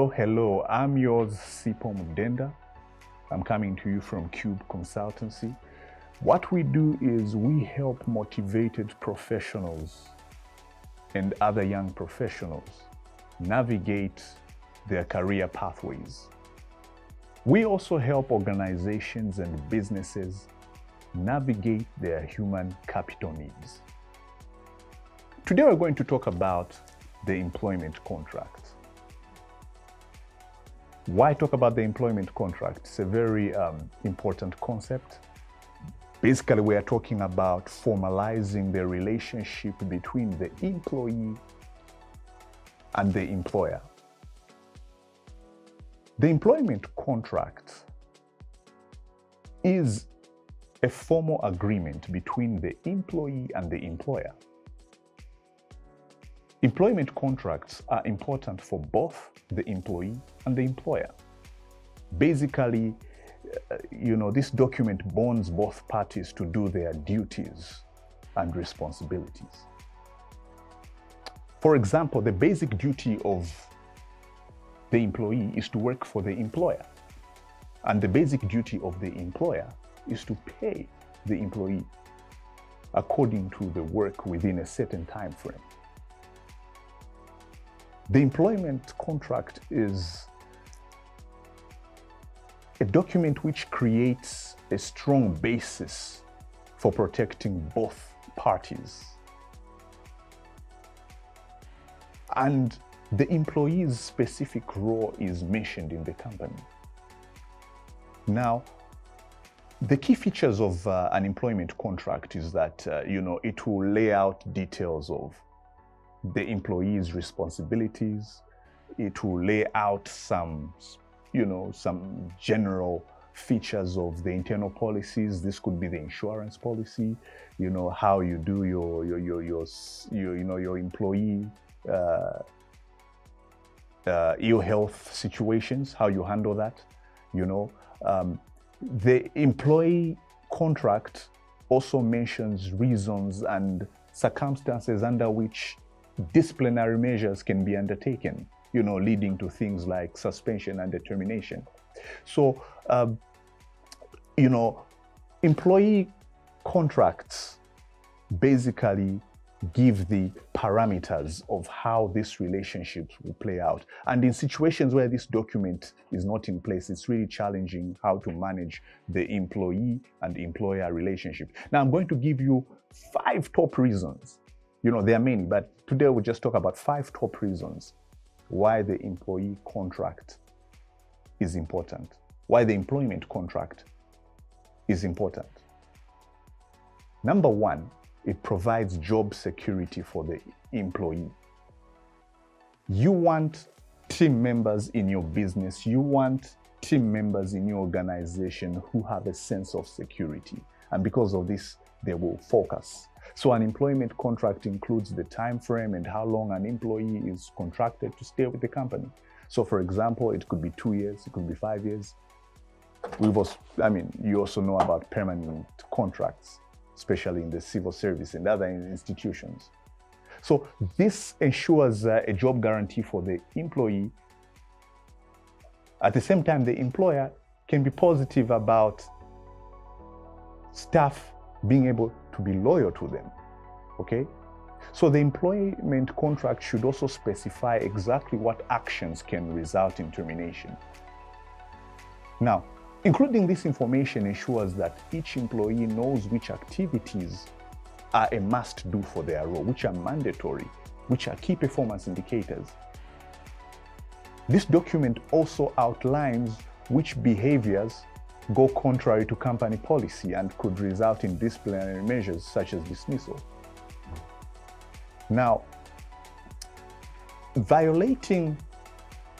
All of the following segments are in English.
Hello, I'm yours, Sipho Mudenda. I'm coming to you from Consultancy. What we do is we help motivated professionals and other young professionals navigate their career pathways. We also help organizations and businesses navigate their human capital needs. Today we're going to talk about the employment contract. Why talk about the employment contract? It's a very important concept. Basically, we are talking about formalizing the relationship between the employee and the employer. The employment contract is a formal agreement between the employee and the employer. Employment contracts are important for both the employee and the employer. Basically, this document bonds both parties to do their duties and responsibilities. For example, the basic duty of the employee is to work for the employer, and the basic duty of the employer is to pay the employee according to the work within a certain time frame. The employment contract is a document which creates a strong basis for protecting both parties. And the employee's specific role is mentioned in the company. Now, the key features of an employment contract is that, it will lay out details of the employee's responsibilities. It will lay out some general features of the internal policies. This could be the insurance policy, how you do your employee ill health situations, how you handle that. The employee contract also mentions reasons and circumstances under which disciplinary measures can be undertaken, leading to things like suspension and termination. So, employee contracts basically give the parameters of how these relationships will play out. And in situations where this document is not in place, it's really challenging how to manage the employee and employer relationship. Now, I'm going to give you 5 top reasons. There are many, but today we'll just talk about 5 top reasons why the employee contract is important, why the employment contract is important. Number 1, it provides job security for the employee. You want team members in your business, you want team members in your organization who have a sense of security. And because of this, they will focus. So an employment contract includes the time frame and how long an employee is contracted to stay with the company. So for example, it could be 2 years, it could be 5 years. You also know about permanent contracts, especially in the civil service and other institutions. So this ensures a job guarantee for the employee. At the same time, the employer can be positive about staff being able to be loyal to them, okay? So the employment contract should also specify exactly what actions can result in termination. Now, including this information ensures that each employee knows which activities are a must-do for their role, which are mandatory, which are key performance indicators. This document also outlines which behaviors go contrary to company policy and could result in disciplinary measures such as dismissal. Now, violating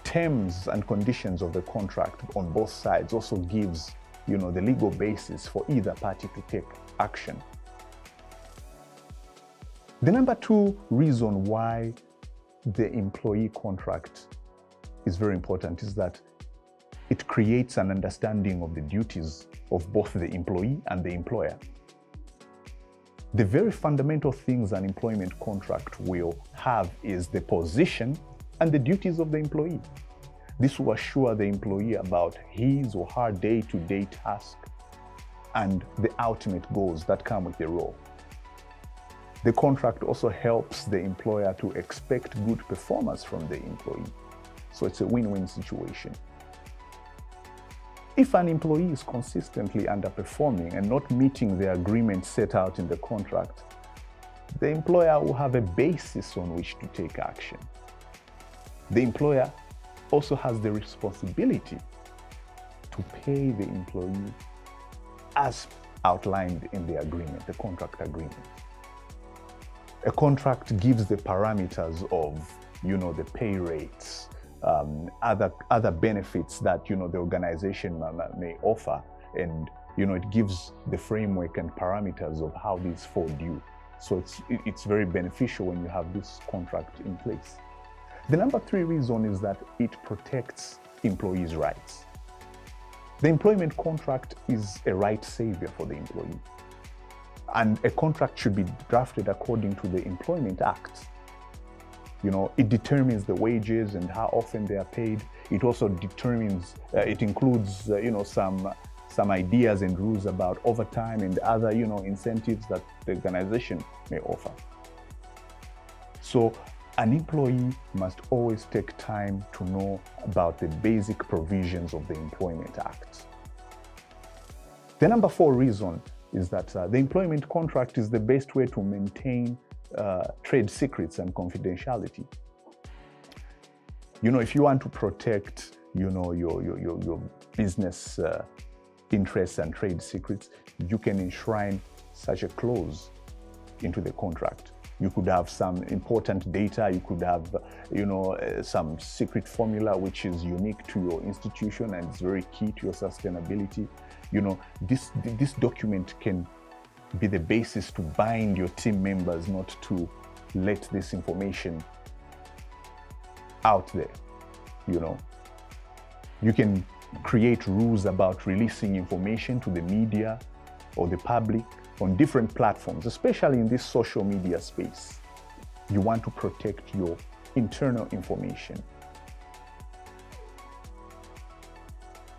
terms and conditions of the contract on both sides also gives, the legal basis for either party to take action. The number 2 reason why the employee contract is very important is that it creates an understanding of the duties of both the employee and the employer. The very fundamental things an employment contract will have is the position and the duties of the employee. This will assure the employee about his or her day-to-day task and the ultimate goals that come with the role. The contract also helps the employer to expect good performance from the employee. So it's a win-win situation. If an employee is consistently underperforming and not meeting the agreement set out in the contract, the employer will have a basis on which to take action. The employer also has the responsibility to pay the employee as outlined in the agreement, the contract agreement. A contract gives the parameters of, the pay rates, other benefits that, the organization may offer, and, it gives the framework and parameters of how these fall due. So it's very beneficial when you have this contract in place. The number 3 reason is that it protects employees' rights. The employment contract is a right savior for the employee. And a contract should be drafted according to the Employment Act. It determines the wages and how often they are paid. It also determines, it includes, some ideas and rules about overtime and other, incentives that the organization may offer. So an employee must always take time to know about the basic provisions of the Employment Act. The number 4 reason is that the employment contract is the best way to maintain trade secrets and confidentiality. If you want to protect, your business interests and trade secrets, you can enshrine such a clause into the contract. You could have some important data, you could have, some secret formula which is unique to your institution and is very key to your sustainability. This document can be the basis to bind your team members not to let this information out there. You can create rules about releasing information to the media or the public on different platforms, especially in this social media space. You want to protect your internal information.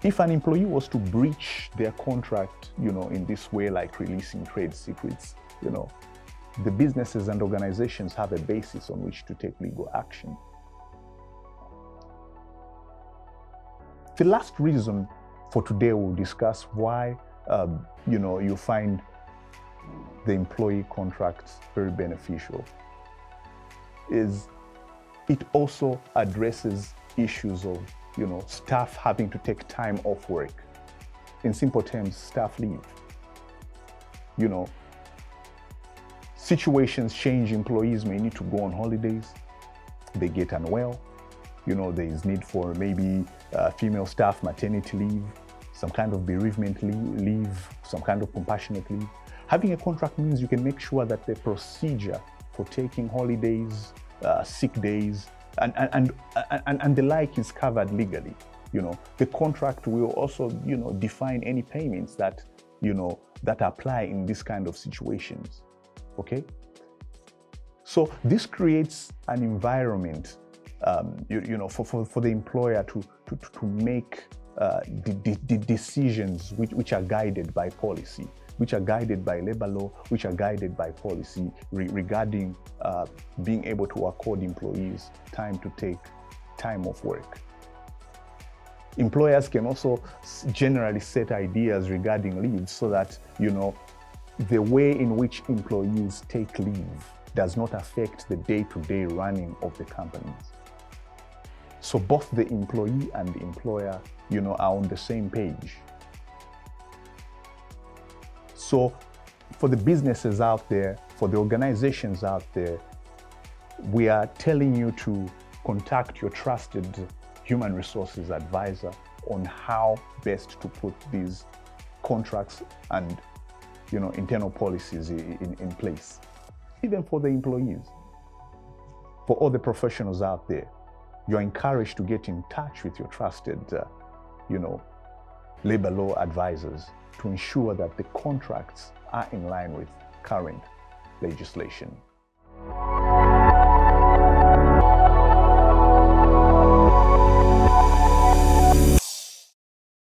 If an employee was to breach their contract, in this way, like releasing trade secrets, the businesses and organizations have a basis on which to take legal action. The last reason for today, we'll discuss why, you find the employee contracts very beneficial, is it also addresses issues of, staff having to take time off work. In simple terms, staff leave. Situations change, employees may need to go on holidays, they get unwell, there is need for maybe female staff maternity leave, some kind of bereavement leave, some kind of compassionate leave. Having a contract means you can make sure that the procedure for taking holidays, sick days, and the like is covered legally. The contract will also, define any payments that, that apply in this kind of situations. Okay? So this creates an environment, for the employer to make the decisions which are guided by policy, which are guided by labor law, which are guided by policy regarding being able to accord employees time to take time off work. Employers can also generally set ideas regarding leave so that, the way in which employees take leave does not affect the day-to-day running of the companies. So both the employee and the employer, are on the same page. So for the businesses out there, for the organizations out there, we are telling you to contact your trusted human resources advisor on how best to put these contracts and, internal policies in place. Even for the employees, for all the professionals out there, you're encouraged to get in touch with your trusted, labor law advisors to ensure that the contracts are in line with current legislation.